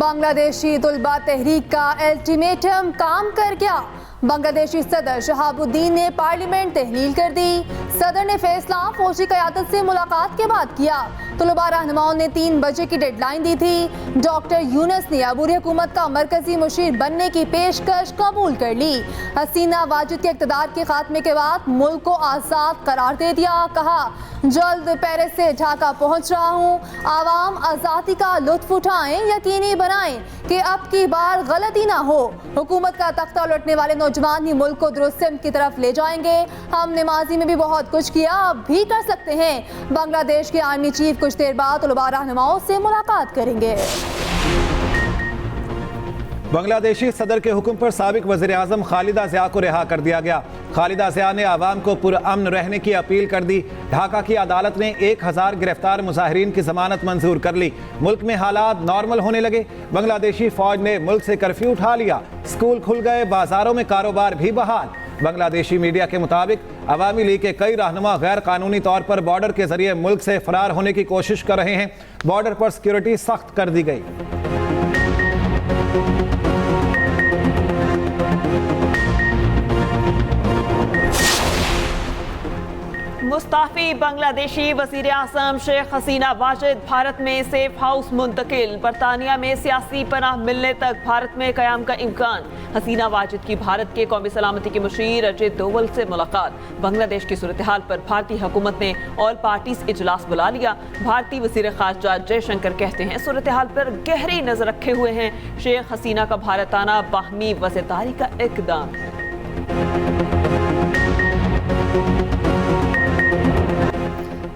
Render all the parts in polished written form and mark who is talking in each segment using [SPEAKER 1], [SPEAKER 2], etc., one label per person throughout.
[SPEAKER 1] बांग्लादेशी तुलबा तहरीक का अल्टीमेटम काम कर गया। बांग्लादेशी सदर शहाबुद्दीन ने पार्लियामेंट तहलील कर दी। सदर ने फैसला फौजी क़यादत से मुलाकात के बाद किया। तुलबा रहनुमाओं ने 3 बजे की डेडलाइन दी थी। डॉक्टर यूनुस ने अबूरी हुकूमत का मरकजी मुशीर बनने की पेशकश कबूल कर ली। हसीना वाजिद के इक़्तिदार के खात्मे के बाद मुल्क को आज़ाद करार दे दिया। कहा, जल्द पेरिस से ढाका पहुँच रहा हूँ। आवाम आज़ादी का लुत्फ उठाएं, यकीनी बनाएं कि अब की बार गलती ना हो। हुकूमत का तख्ता उलटने वाले नौजवान ही मुल्क को दुरुस्त सिमत की तरफ ले जाएंगे। हमने माजी में भी बहुत कुछ किया, अब भी कर सकते हैं। बांग्लादेश के आर्मी चीफ कुछ देर बाद तुलबा रहनुमाओं से मुलाकात करेंगे।
[SPEAKER 2] बांग्लादेशी सदर के हुक्म पर साबिक वज़ीर आज़म खालिदा ज़िया को रिहा कर दिया गया। खालिदा ज़िया ने आवाम को पुरअमन रहने की अपील कर दी। ढाका की अदालत ने 1000 गिरफ्तार मुजाहिरीन की जमानत मंजूर कर ली। मुल्क में हालात नॉर्मल होने लगे। बांग्लादेशी फौज ने मुल्क से कर्फ्यू उठा लिया। स्कूल खुल गए, बाजारों में कारोबार भी बहाल। बांग्लादेशी मीडिया के मुताबिक अवामी लीग के कई रहनुमा गैर कानूनी तौर पर बॉर्डर के जरिए मुल्क से फरार होने की कोशिश कर रहे हैं। बॉर्डर पर सिक्योरिटी सख्त कर दी गई।
[SPEAKER 3] मुस्ताफी बांग्लादेशी वज़ीर आज़म शेख हसीना वाजिद भारत में सेफ हाउस मुंतकिल। बरतानिया में सियासी पनाह मिलने तक भारत में क़याम का इम्कान। हसीना वाजिद की भारत के कौमी सलामती के मुशीर अजित डोवल से मुलाकात। बांग्लादेश की सूरत हाल पर भारतीय हुकूमत ने ऑल पार्टीज इजलास बुला लिया। भारतीय वज़ीर ख़ारजा जयशंकर कहते हैं सूरत हाल पर गहरी नजर रखे हुए हैं। शेख हसीना का भारत आना बाहमी वज़ीरदारी का इक़दाम है।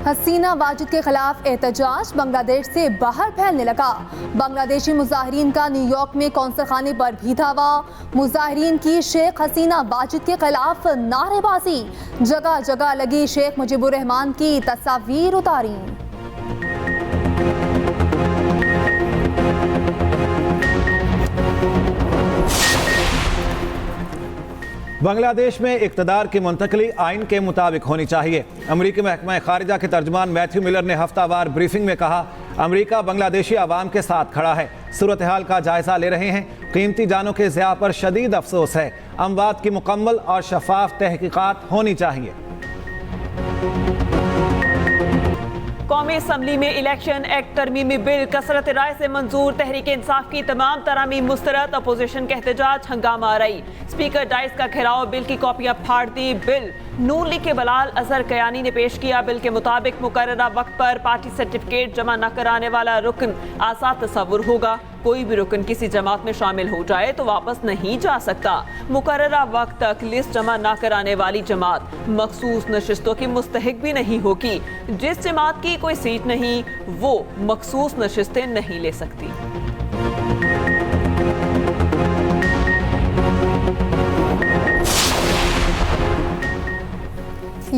[SPEAKER 1] हसीना वाजिद के खिलाफ एहतजाज बांग्लादेश से बाहर फैलने लगा। बांग्लादेशी मुजाहिरीन का न्यूयॉर्क में कौंसल खाने पर भी धावा। मुजाहिरीन की शेख हसीना वाजिद के खिलाफ नारेबाजी। जगह जगह लगी शेख मुजीबुर रहमान की तस्वीर उतारी।
[SPEAKER 2] बांग्लादेश में इक़्तिदार की मुंतकली आइन के मुताबिक होनी चाहिए। अमरीकी महकमा खारिजा के तर्जुमान मैथ्यू मिलर ने हफ्तावार ब्रीफिंग में कहा, अमरीका बांग्लादेशी आवाम के साथ खड़ा है। सूरत हाल का जायजा ले रहे हैं। कीमती जानों के ज़िया पर शदीद अफसोस है। अमवात की मुकम्मल और शफाफ तहकीकात होनी चाहिए।
[SPEAKER 3] कौमी असम्बली में इलेक्शन एक्ट तरमीमी बिल कसरत राय से मंजूर। तहरीक इंसाफ की तमाम तरामीम मुस्तरद। अपोजिशन का एहतजाज, हंगामा आरई। स्पीकर डाइस का घेराव, बिल की कॉपियां फाड़ दी। बिल नून लीग के बलाल अजहर कयानी ने पेश किया। बिल के मुताबिक मुकर्ररा वक्त पर पार्टी सर्टिफिकेट जमा न कराने वाला रुकन आज़ाद तस्वुर होगा। कोई भी रुकन किसी जमात में शामिल हो जाए तो वापस नहीं जा सकता। मुकर्ररा वक्त तक लिस्ट जमा न कराने वाली जमात मखसूस नशिस्तों की मुस्तहिक भी नहीं होगी। जिस जमात की कोई सीट नहीं वो मखसूस नशिस्तें नहीं ले सकती।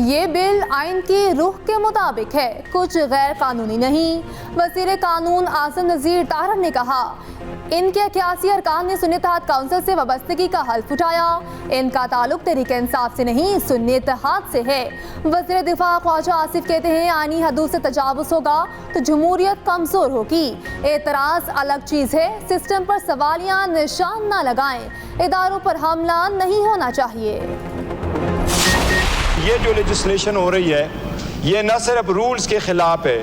[SPEAKER 1] ये बिल आइन की रूह के मुताबिक है, कुछ गैर कानूनी नहीं। वज़ीर कानून आज़म नज़ीर तारड़ ने कहा, इनके 81 अरकान ने सुन्नी इत्तेहाद काउंसिल से वाबस्तगी का हल्फ उठाया। इनका ताल्लुक तहरीक इंसाफ से नहीं, सुन्नी इत्तेहाद से है। वज़ीर दिफा ख्वाजा आसिफ कहते हैं, आईनी हदूद से तजावुज़ होगा तो जमहूरियत कमज़ोर होगी। एतराज़ अलग चीज़ है, सिस्टम पर सवालिया निशान ना लगाएं। इदारों पर हमला नहीं होना चाहिए।
[SPEAKER 4] ये जो लेजिस्लेशन हो रही है ये न सिर्फ रूल्स के ख़िलाफ़ है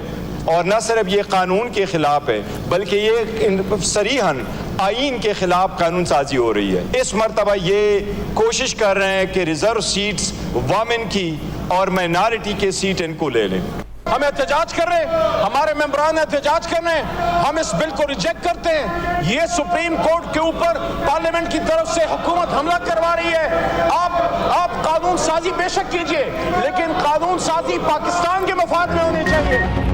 [SPEAKER 4] और न सिर्फ ये कानून के ख़िलाफ़ है, बल्कि ये सरीहन आइन के ख़िलाफ़ कानून साजी हो रही है। इस मरतबा ये कोशिश कर रहे हैं कि रिज़र्व सीट्स वमेन की और माइनॉरिटी के सीट इनको ले लें। हम एहतजाज कर रहे हैं, हमारे मेंबरान एहतजाज कर रहे हैं। हम इस बिल को रिजेक्ट करते हैं। ये सुप्रीम कोर्ट के ऊपर पार्लियामेंट की तरफ से हुकूमत हमला करवा रही है। आप कानून साजी बेशक कीजिए, लेकिन कानून साजी पाकिस्तान के मफाद में होनी चाहिए।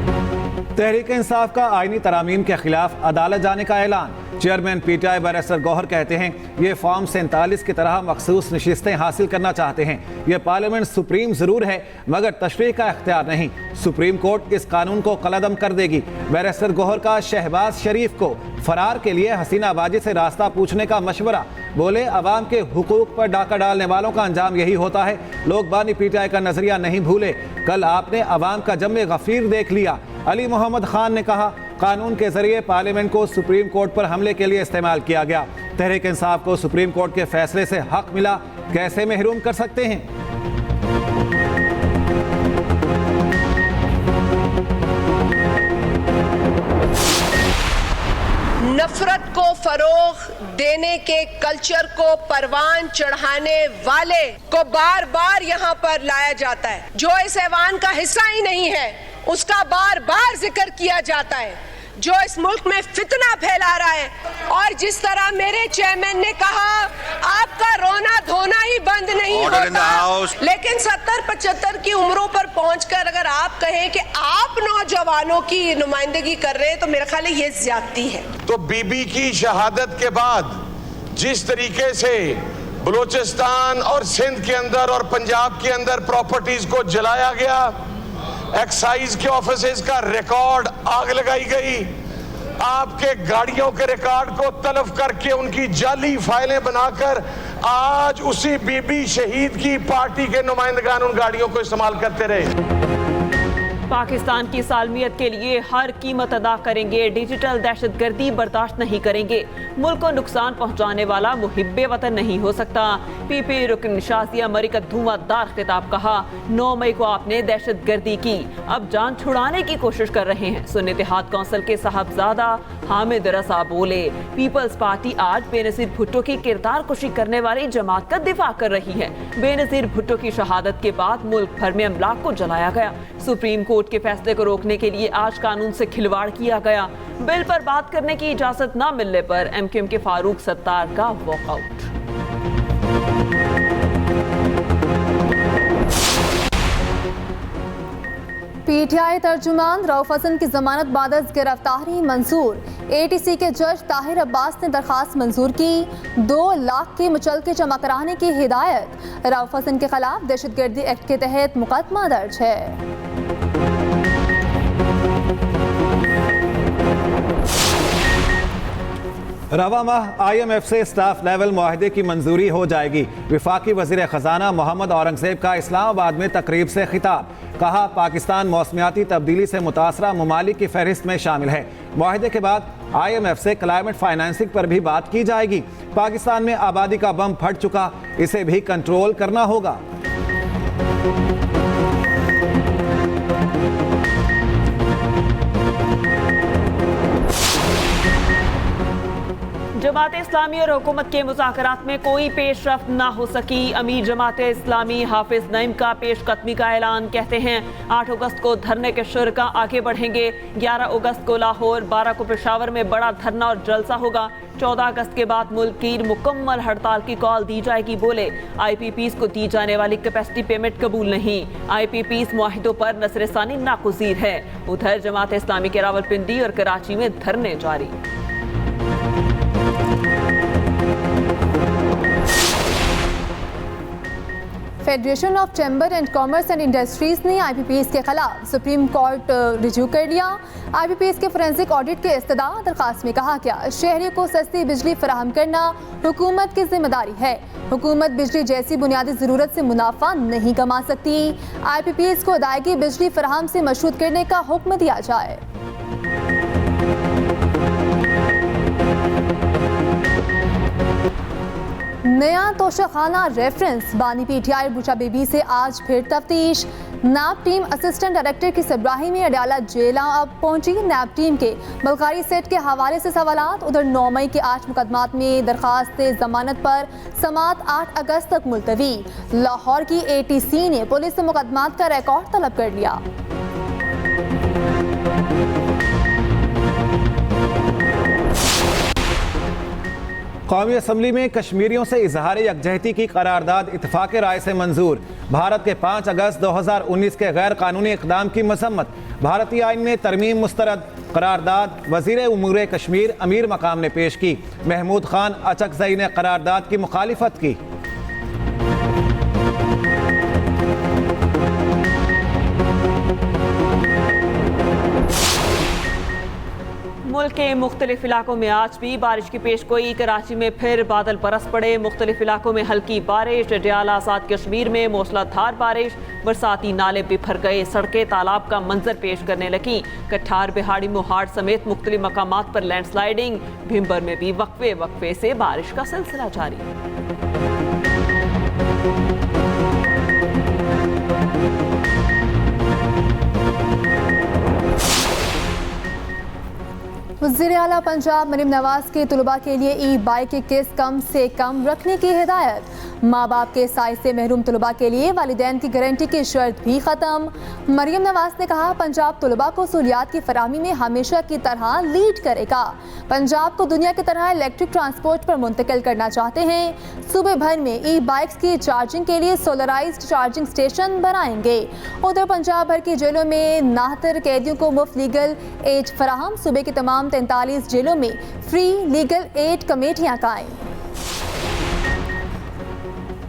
[SPEAKER 2] तहरीक इंसाफ का आईनी तरामीम के खिलाफ अदालत जाने का ऐलान। चेयरमैन पीटीआई बैरिस्टर गौहर कहते हैं, ये फॉर्म 47 की तरह मखसूस नशिस्तें हासिल करना चाहते हैं। ये पार्लियामेंट सुप्रीम जरूर है मगर तशरीह का इख्तियार नहीं। सुप्रीम कोर्ट इस कानून को कलअदम कर देगी। बैरिस्टर गौहर का शहबाज शरीफ को फरार के लिए हसीना वाजिद से रास्ता पूछने का मशवरा। बोले, अवाम के हुकूक पर डाका डालने वालों का अंजाम यही होता है। लोग बानी पीटीआई का नजरिया नहीं भूले। कल आपने अवाम का जम्मे गफीर देख लिया। अली मोहम्मद खान ने कहा, कानून के जरिए पार्लियामेंट को सुप्रीम कोर्ट पर हमले के लिए इस्तेमाल किया गया। तहरीक इंसाफ को सुप्रीम कोर्ट के फैसले से हक मिला, कैसे महरूम कर सकते हैं?
[SPEAKER 5] नफरत को फरोग देने के कल्चर को परवान चढ़ाने वाले को बार बार यहाँ पर लाया जाता है। जो इस ऐवान का हिस्सा ही नहीं है उसका बार बार जिक्र किया जाता है, जो इस मुल्क में फितना फैला रहा है। और जिस तरह मेरे चेयरमैन ने कहा, आपका रोना धोना ही बंद नहीं होता, लेकिन 70-75 की उम्रों पर पहुंचकर अगर आप कहें कि आप नौजवानों की नुमाइंदगी कर रहे हैं तो मेरा ख्याल है ये ज्यादती है।
[SPEAKER 4] तो बीबी की शहादत के बाद जिस तरीके से बलूचिस्तान और सिंध के अंदर और पंजाब के अंदर प्रॉपर्टीज को जलाया गया, एक्साइज के ऑफिसेज का रिकॉर्ड आग लगाई गई, आपके गाड़ियों के रिकॉर्ड को तलब करके उनकी जाली फाइलें बनाकर आज उसी बीबी शहीद की पार्टी के नुमाइंदगान उन गाड़ियों को इस्तेमाल करते रहे।
[SPEAKER 3] पाकिस्तान की सालमियत के लिए हर कीमत अदा करेंगे, डिजिटल दहशतगर्दी बर्दाश्त नहीं करेंगे, मुल्क को नुकसान पहुंचाने वाला मुहिब्बे वतन नहीं हो सकता। पीपी रुकन शाजिया मरी का धुआंधार खिताब, कहा 9 मई को आपने दहशतगर्दी की, अब जान छुड़ाने की कोशिश कर रहे हैं। सुन्नी इत्तेहाद कौंसिल के साहबजादा हामिद रसा बोले, पीपल्स पार्टी आज बेनजीर भुट्टो की किरदार कुशी करने वाली जमात का दिफा कर रही है। बेनजीर भुट्टो की शहादत के बाद मुल्क भर में अमलाक को जलाया गया, सुप्रीम कोर्ट के फैसले को रोकने के लिए आज कानून से खिलवाड़ किया गया, बिल पर बात करने की इजाजत न मिलने पर एमक्यूएम के फारूक सत्तार का वॉकआउट।
[SPEAKER 1] पीटीआई तर्जुमान रऊफ हसन की जमानत बाद गिरफ्तारी मंजूर। एटीसी के जज ताहिर अब्बास ने दरखास्त मंजूर की, 2 लाख के मुचलके जमा कराने की हिदायत। रऊफ हसन के खिलाफ दहशतगर्दी एक्ट के तहत मुकदमा दर्ज है।
[SPEAKER 2] रवा माह IMF से स्टाफ लेवल मुआहदे की मंजूरी हो जाएगी। वफाकी वज़ीर ख़जाना मोहम्मद औरंगज़ेब का इस्लामाबाद में तकरीब से खिताब, कहा पाकिस्तान मौसमियाती तब्दीली से मुतासरा ममालिक की फहरिस्त में शामिल है। मुआहदे के बाद IMF से क्लाइमेट फाइनेंसिंग पर भी बात की जाएगी। पाकिस्तान में आबादी का बम फट चुका, इसे भी कंट्रोल करना होगा।
[SPEAKER 3] जमात इस्लामी और हुकूमत के मुज़ाकरात में कोई पेशरफ्त ना हो सकी। अमीर जमात इस्लामी हाफिज नईम का पेशकदमी का ऐलान, कहते हैं 8 अगस्त को धरने के शुरा आगे बढ़ेंगे। 11 अगस्त को लाहौर, 12 को पेशावर में बड़ा धरना और जलसा होगा। 14 अगस्त के बाद मुल्क की मुकम्मल हड़ताल की कॉल दी जाएगी। बोले IPPs को दी जाने वाली कैपेसिटी पेमेंट कबूल नहीं, IPPs मुआहिदों पर नसरसानी नागुज़ीर है। उधर जमात इस्लामी के रावलपिंडी और कराची में धरने जारी।
[SPEAKER 1] Federation of chamber and commerce and industries ने IPPs के खिलाफ सुप्रीम कोर्ट रिज्यू कर लिया। IPPs के फोरेंसिक ऑडिट के इस्तदा दरखास्त में कहा गया, शहरियों को सस्ती बिजली फराहम करना हुकूमत की जिम्मेदारी है। हुकूमत बिजली जैसी बुनियादी ज़रूरत से मुनाफा नहीं कमा सकती। IPPs को अदायगी बिजली फराहम से मशरूत करने का हुक्म दिया जाए। नया तोशाखाना रेफरेंस, बानी PTI बुचा बीबी से आज फिर तफ्तीश। नैब टीम असिस्टेंट डायरेक्टर की सरबराही में अडयाला जेल अब पहुंची। नैब टीम के बलकारी सेट के हवाले से सवालात। उधर 9 मई के 8 मुकदमात में दरखास्त जमानत पर समात 8 अगस्त तक मुलतवी। लाहौर की ATC ने पुलिस से मुकदमात का रिकॉर्ड तलब कर लिया।
[SPEAKER 2] कौमी असम्बली में कश्मीरियों से इजहार यकजहती की करारदाद इत्तेफाक राय से मंजूर। भारत के 5 अगस्त 2019 के गैर कानूनी इक़दाम की मजम्मत। भारतीय आइन में तरमीम मुस्तरद। करारदाद वज़ीर उमूर कश्मीर अमीर मकाम ने पेश की। महमूद खान अचकज़ई ने करारदाद की मुखालिफत की।
[SPEAKER 3] मुल्क के मुख्तलिफ इलाकों में आज भी बारिश की पेशगोई। कराची में फिर बादल बरस पड़े। मुख्तलिफ इलाकों में हल्की बारिश। डडियाला आजाद कश्मीर में मूसलाधार बारिश। बरसाती नाले बिफर गए। सड़कें तालाब का मंजर पेश करने लगी। कठार, बिहाड़ी, मोहाड़ समेत मुख्तलिफ मकामात पर लैंडस्लाइडिंग। भिम्बर में भी वक्फे वक्फे से बारिश का सिलसिला जारी।
[SPEAKER 1] वज़ीर आला पंजाब मरीम नवाज के तलबा के लिए ई बाइक की किस्त कम से कम रखने की हिदायत। माँ बाप के साए से महरूम तलबा के लिए वालिदैन की गारंटी की शर्त भी ख़त्म। मरीम नवाज ने कहा, पंजाब तलबा को सहूलियात की फराहमी में हमेशा की तरह लीड करेगा। पंजाब को दुनिया की तरह इलेक्ट्रिक ट्रांसपोर्ट पर मुंतकिल करना चाहते हैं। सूबे भर में ई बाइक्स की चार्जिंग के लिए सोलराइज्ड चार्जिंग स्टेशन बनाएंगे। उधर पंजाब भर की जेलों में नाहतर कैदियों को मुफ्त लीगल एड फराहम। सूबे की तमाम 43 जेलों में फ्री लीगल एड कमेटियां कायम।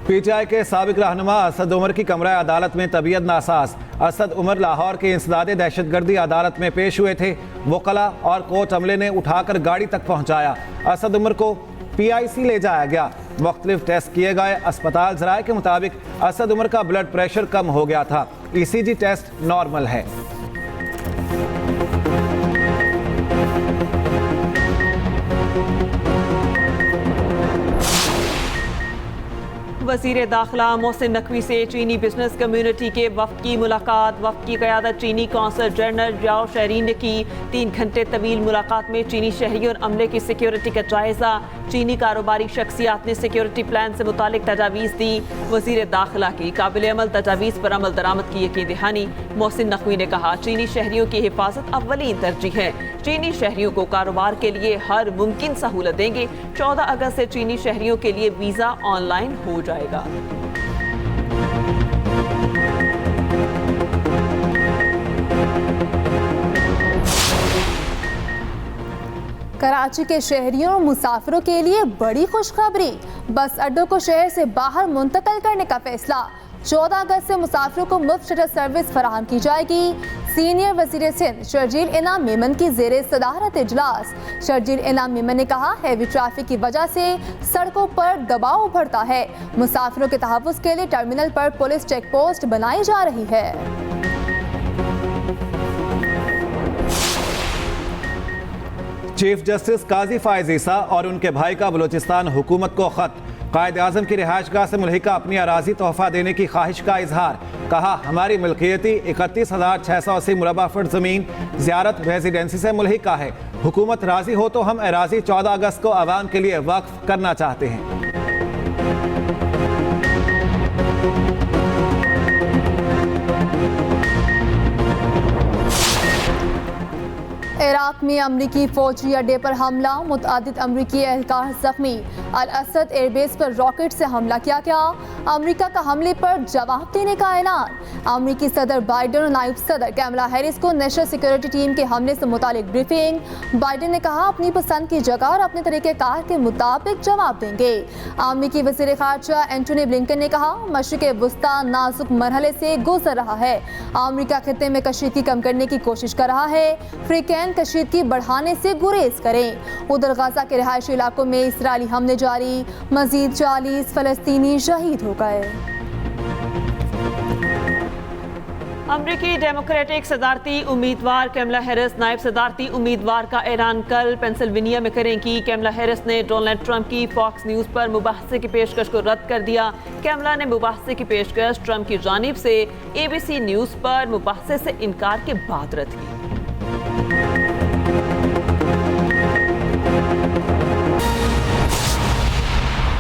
[SPEAKER 2] पीटीआई के साबिक रहनुमा असद उमर की कमरा अदालत में तबीयत नासाज। असद उमर लाहौर के इंसदादे दहशतगर्दी अदालत में पेश हुए थे। वकला और कोर्ट अमले ने उठाकर गाड़ी तक पहुंचाया। असद उमर को PIC ले जाया गया। मुख्तलिफ टेस्ट किए गए। अस्पताल ज़राए के मुताबिक असद उमर का ब्लड प्रेशर कम हो गया था। ECG टेस्ट नॉर्मल है।
[SPEAKER 3] वज़ीर दाखिला मोहसिन नकवी से चीनी बिजनेस कम्युनिटी के वफ़द की मुलाकात। वफ़द की क़यादत चीनी कौंसल जनरल जाओ शहरीन ने की। 3 घंटे तवील मुलाकात में चीनी शहरियों और अमले की सिक्योरिटी का जायज़ा। चीनी कारोबारी शख्सियात ने सिक्योरिटी प्लान से मुतालिक तजावीज़ दी। वज़ीर दाखिला की काबिल अमल तजावीज़ पर अमल दरामद की यकीन दहानी। मोहसिन नकवी ने कहा, चीनी शहरियों की हिफाजत अव्वलीन तरजीह है। चीनी शहरियों को कारोबार के लिए हर मुमकिन सहूलत देंगे। 14 अगस्त से चीनी शहरियों के लिए वीज़ा ऑनलाइन हो जाएगा।
[SPEAKER 1] कराची के शहरियों और मुसाफिरों के लिए बड़ी खुशखबरी। बस अड्डों को शहर से बाहर मुंतकिल करने का फैसला। 14 अगस्त से मुसाफिरों को मुफ्त शटल सर्विस फराहम की जाएगी। सीनियर वज़ीर सिंध शर्जील इनाम मेमन की ज़ेरे सदारत इजलास। शर्जील इनाम मेमन ने कहा, हैवी ट्रैफिक की वजह से सड़कों पर दबाव बढ़ता है। मुसाफिरों के तहफ़्फ़ुज़ के लिए टर्मिनल पर पुलिस चेक पोस्ट बनाई जा रही है।
[SPEAKER 2] चीफ जस्टिस काजी फायज़ ईसा और उनके भाई का बलूचिस्तान हुकूमत को खत। कायद-ए-आज़म की रिहाइशगाह से मुल्हिका अपनी अराजी तोहफा देने की ख्वाहिश का इजहार। कहा, हमारी मिल्कियती 31,680 मुरबा फुट ज़मीन ज़ियारत रेजिडेंसी से मुल्हिका है। हुकूमत राजी हो तो हम अराजी 14 अगस्त को आवाम के लिए वक्फ करना चाहते हैं।
[SPEAKER 1] इराक में अमरीकी फौजी अड्डे पर हमला। मुतअद्दिद अमरीकी एहलकार जख्मी। अल असद एयरबेस पर रॉकेट से हमला किया गया। अमरीका का हमले पर जवाब देने का ऐलान। अमरीकी सदर बाइडन और नायब सदर कैमला हैरिस को नेशनल सिक्योरिटी टीम के हमले से मुतालिक ब्रीफिंग। बाइडन ने कहा, अपनी पसंद की जगह और अपने तरीक़ेकार के मुताबिक जवाब देंगे। अमरीकी वज़ीर ख़ारजा एंटोनी ब्लिंकन ने कहा, मशरिक़ वुस्ता नाजुक मरहले से गुजर रहा है। अमरीका खित्ते में कशीदगी कम करने की कोशिश कर रहा है। अफ्रीकन कशीदगी बढ़ाने से गुरेज करें। उधर गजा के रिहायशी इलाकों में इसराइली हमले जारी। मजीद 40 फलस्तीनी शहीद हो गए।
[SPEAKER 3] अमरीकी डेमोक्रेटिक सदारती उम्मीदवार कैमला हैरिस नायब सदारती उम्मीदवार का ऐलान कल पेंसिल्वेनिया में करेंगी। कैमला हैरिस ने डोनाल्ड ट्रंप की फॉक्स न्यूज़ पर मुबाहसे की पेशकश को रद्द कर दिया। कैमला ने मुबाहसे की पेशकश ट्रंप की जानिब से ABC न्यूज़ पर मुबाहसे से इनकार के बाद रद्द की।